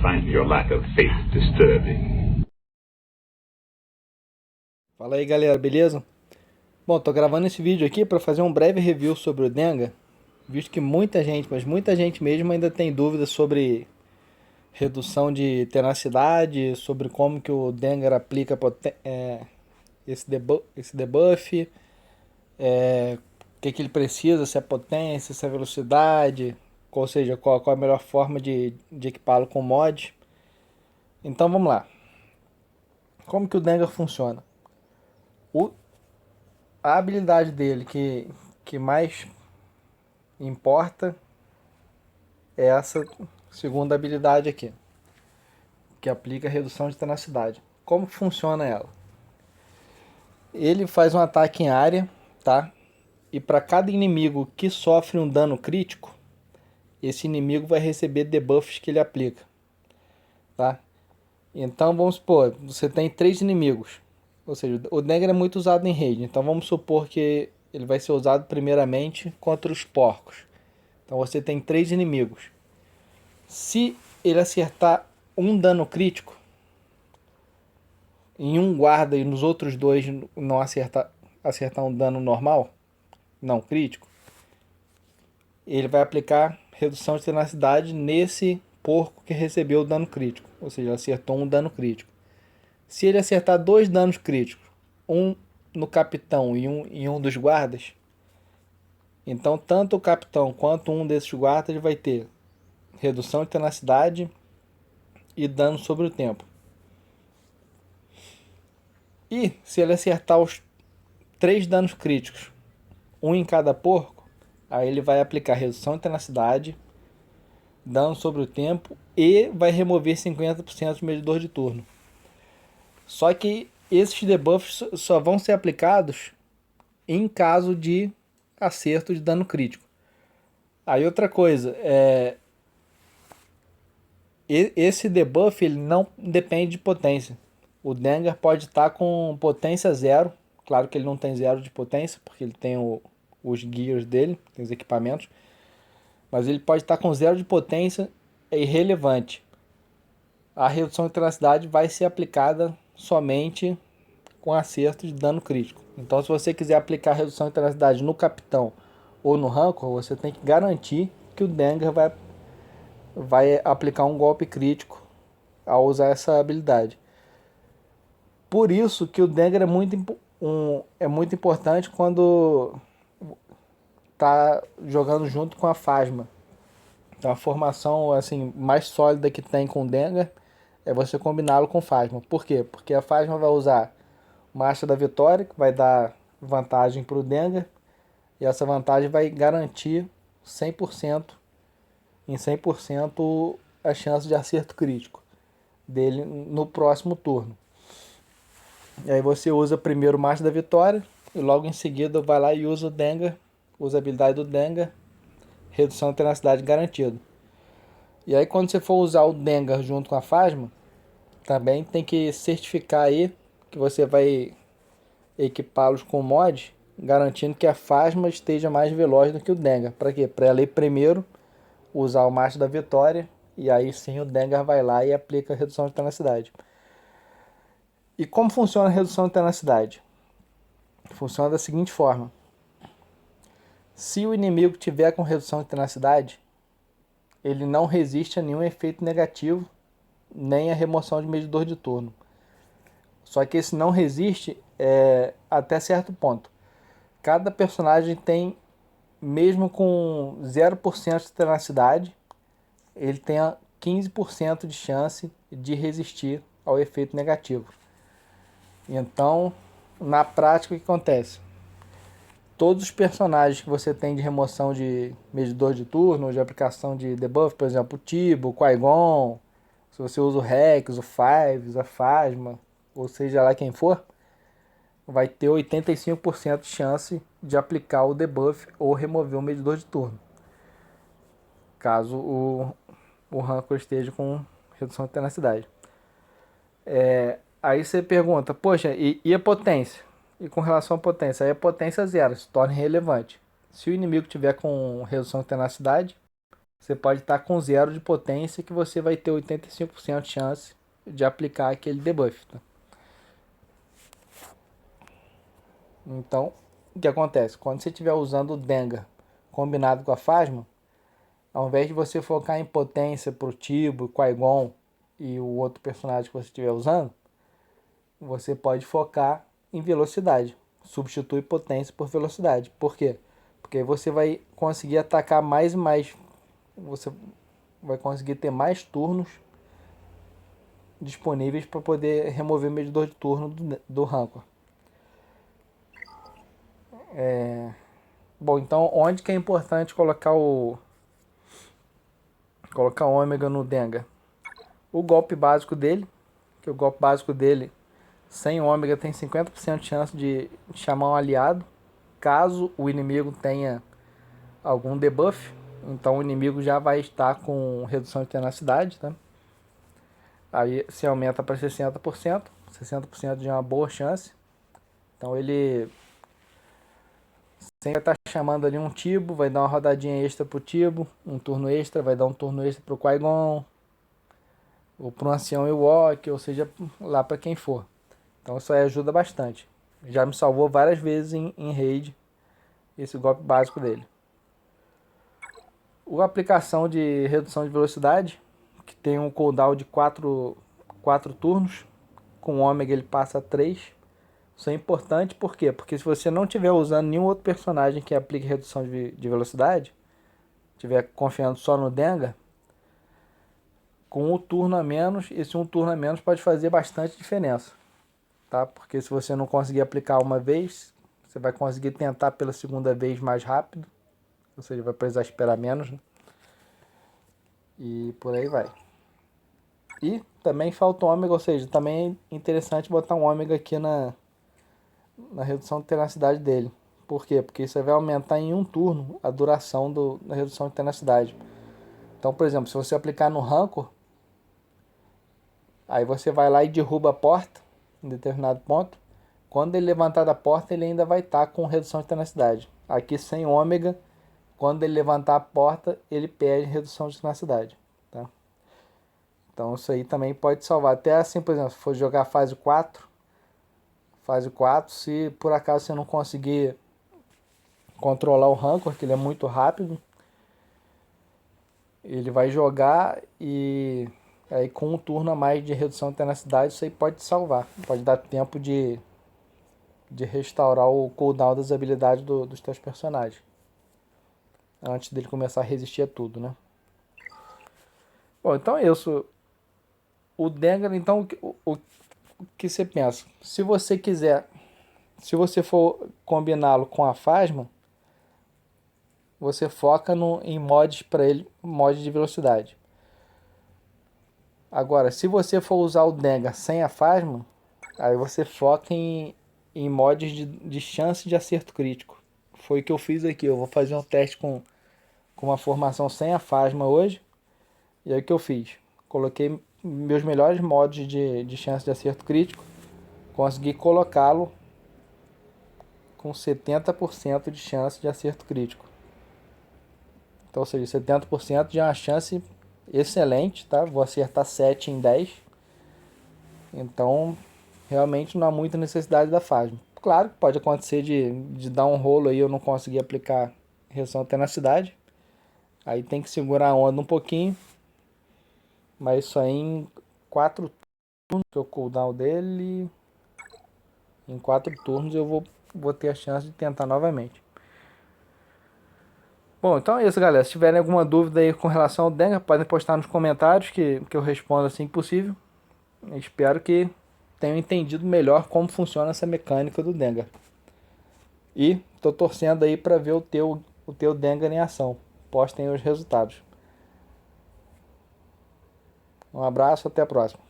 find your lack of faith disturbing. Fala aí galera, beleza? Bom, tô gravando esse vídeo aqui para fazer um breve review sobre o Dengar, visto que muita gente, mas muita gente mesmo ainda tem dúvidas sobre redução de tenacidade, sobre como que o Dengar aplica esse debuff, o que ele precisa, se é potência, se é velocidade, ou seja, qual a melhor forma de equipá-lo com mod. Então vamos lá. Como que o Dengar funciona? O, a habilidade dele que mais importa é essa segunda habilidade aqui, que aplica redução de tenacidade. Como funciona ela? Ele faz um ataque em área, tá? E para cada inimigo que sofre um dano crítico, esse inimigo vai receber debuffs que ele aplica, tá? Então vamos supor, você tem 3 inimigos, ou seja, o Dengar é muito usado em raid, então vamos supor que ele vai ser usado primeiramente contra os porcos. Então você tem 3 inimigos. Se ele acertar um dano crítico em um guarda e nos outros dois não acertar um dano normal, não crítico, ele vai aplicar redução de tenacidade nesse porco que recebeu o dano crítico, ou seja, acertou um dano crítico. Se ele acertar 2 danos críticos, um no capitão e um em um dos guardas, então tanto o capitão quanto um desses guardas vai ter redução de tenacidade e dano sobre o tempo. E se ele acertar os 3 danos críticos, um em cada porco, aí ele vai aplicar redução de tenacidade, dano sobre o tempo e vai remover 50% do medidor de turno. Só que esses debuffs só vão ser aplicados em caso de acerto de dano crítico. Aí outra coisa, esse debuff ele não depende de potência. O Dengar pode estar com potência 0, claro que ele não tem 0 de potência, porque ele tem os gears dele, tem os equipamentos, mas ele pode estar com 0 de potência, é irrelevante. A redução de tenacidade vai ser aplicada somente com acerto de dano crítico. Então se você quiser aplicar a redução de tenacidade no capitão ou no rancor, você tem que garantir que o Dengar vai aplicar um golpe crítico ao usar essa habilidade. Por isso que o Dengar é muito importante quando tá jogando junto com a Phasma. Então a formação assim mais sólida que tem com o Dengar é você combiná-lo com o Phasma. Por quê? Porque a Phasma vai usar Marcha da Vitória, que vai dar vantagem para o Dengar, e essa vantagem vai garantir 100% em 100% a chance de acerto crítico dele no próximo turno. E aí você usa primeiro o Marcha da Vitória e logo em seguida vai lá e usa o Dengar, usa a habilidade do Dengar, redução de tenacidade garantida. E aí quando você for usar o Dengar junto com a Phasma, também tem que certificar aí que você vai equipá-los com mod, garantindo que a Phasma esteja mais veloz do que o Dengar. Para quê? Para ela ir primeiro usar o Marcha da Vitória e aí sim o Dengar vai lá e aplica a redução de tenacidade. E como funciona a redução de tenacidade? Funciona da seguinte forma: se o inimigo tiver com redução de tenacidade, ele não resiste a nenhum efeito negativo, nem a remoção de medidor de turno. Só que esse não resiste até certo ponto. Cada personagem tem, mesmo com 0% de tenacidade, ele tem 15% de chance de resistir ao efeito negativo. Então, na prática, o que acontece? Todos os personagens que você tem de remoção de medidor de turno, de aplicação de debuff, por exemplo, o Tibo, o Qui-Gon, se você usa o Rex, o Fives, a Phasma, ou seja lá quem for, vai ter 85% de chance de aplicar o debuff ou remover o medidor de turno, caso o Rancor esteja com redução de tenacidade. Aí você pergunta, poxa, e a potência? E com relação à potência, aí a potência 0 se torna irrelevante. Se o inimigo tiver com redução de tenacidade, você pode estar com 0 de potência que você vai ter 85% de chance de aplicar aquele debuff. Tá? Então, o que acontece? Quando você estiver usando o Dengar combinado com a Phasma, ao invés de você focar em potência pro Tibo, Qui-Gon e o outro personagem que você estiver usando, você pode focar em velocidade. Substitui potência por velocidade. Por quê? Porque aí você vai conseguir atacar mais e mais. Você vai conseguir ter mais turnos disponíveis para poder remover o medidor de turno do Rancor. Bom, então onde que é importante colocar o ômega no Dengar? O golpe básico dele, que o golpe básico dele sem ômega tem 50% de chance de chamar um aliado, caso o inimigo tenha algum debuff. Então o inimigo já vai estar com redução de tenacidade, tá? Aí se aumenta para 60%, 60% já é uma boa chance. Então ele sempre vai estar chamando ali um Tibo, vai dar uma rodadinha extra pro Tibo, um turno extra, vai dar um turno extra pro Qui-Gon, ou pro Ancião Ewok, ou seja, lá para quem for. Então isso aí ajuda bastante. Já me salvou várias vezes em raid esse golpe básico dele. A aplicação de redução de velocidade, que tem um cooldown de 4 turnos, com ômega ele passa a 3. Isso é importante, por quê? Porque se você não estiver usando nenhum outro personagem que aplique redução de velocidade, estiver confiando só no Dengar, com um turno a menos, esse um turno a menos pode fazer bastante diferença. Tá? Porque se você não conseguir aplicar uma vez, você vai conseguir tentar pela segunda vez mais rápido, ou seja, vai precisar esperar menos, né? E por aí vai. E também falta o ômega, ou seja, também é interessante botar um ômega aqui na redução de tenacidade dele. Por quê? Porque isso vai aumentar em um turno a duração da redução de tenacidade. Então, por exemplo, se você aplicar no Rancor, aí você vai lá e derruba a porta em determinado ponto. Quando ele levantar da porta, ele ainda vai estar com redução de tenacidade. Aqui sem ômega, quando ele levantar a porta, ele perde redução de tenacidade. Tá? Então isso aí também pode salvar. Até assim, por exemplo, se for jogar fase 4, se por acaso você não conseguir controlar o Rancor, que ele é muito rápido, ele vai jogar e aí com um turno a mais de redução de tenacidade, isso aí pode salvar. Pode dar tempo de restaurar o cooldown das habilidades dos teus personagens. Antes dele começar a resistir a tudo, né? Bom, então é isso. O Dengar, então, o que você pensa? Se você quiser, se você for combiná-lo com a Phasma, você foca em mods para ele, mods de velocidade. Agora, se você for usar o Dengar sem a Phasma, aí você foca em mods de chance de acerto crítico. Foi o que eu fiz aqui. Eu vou fazer um teste com uma formação sem a Phasma hoje. E aí o que eu fiz? Coloquei meus melhores mods de chance de acerto crítico. Consegui colocá-lo com 70% de chance de acerto crítico. Então, ou seja, 70% de uma chance excelente, tá? Vou acertar 7 em 10. Então, realmente não há muita necessidade da Phasma. Claro que pode acontecer de dar um rolo aí eu não conseguir aplicar redução de tenacidade. Aí tem que segurar a onda um pouquinho. Mas isso aí em 4 turnos, que é o cooldown dele. Em 4 turnos eu vou ter a chance de tentar novamente. Bom, então é isso, galera. Se tiverem alguma dúvida aí com relação ao Dengar, podem postar nos comentários que eu respondo assim que possível. Espero que tenham entendido melhor como funciona essa mecânica do Dengar. E tô torcendo aí para ver o teu Dengar em ação. Postem os resultados. Um abraço, até a próxima.